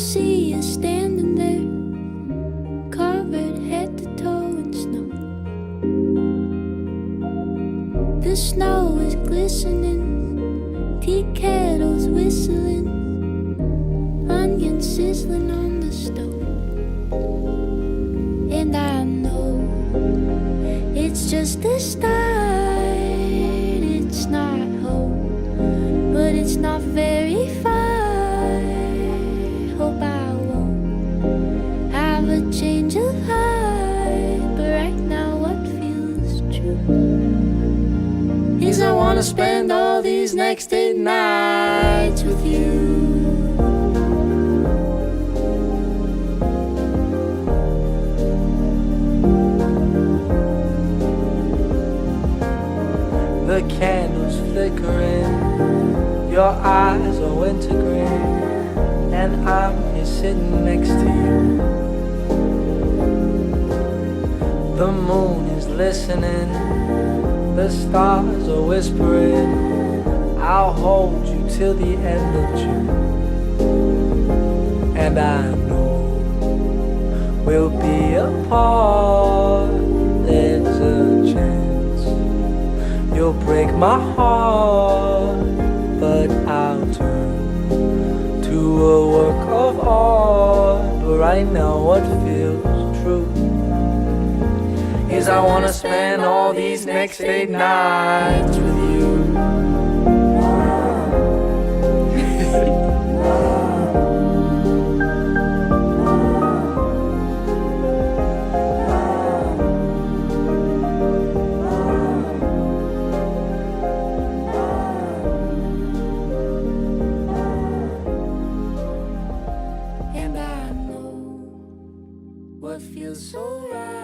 see you standing there, covered head to toe in snow. The snow is glistening, tea kettles whistling, onions sizzling on the stove. And I know it's just the start. It's not hope, but it's not very far. Hope I won't have a change of heart, but right now what feels true is I wanna spend all these next 8 nights with you. The candles flickering, your eyes are wintergreen, and I'm here sitting next to you. The moon is listening, the stars are whispering, I'll hold you till the end of June. And I know we'll be apart, there's a chance you'll break my heart, but I'll turn to a work of art. But right now what feels true is I wanna spend all these next 8 nights with you. And I know what feels so right.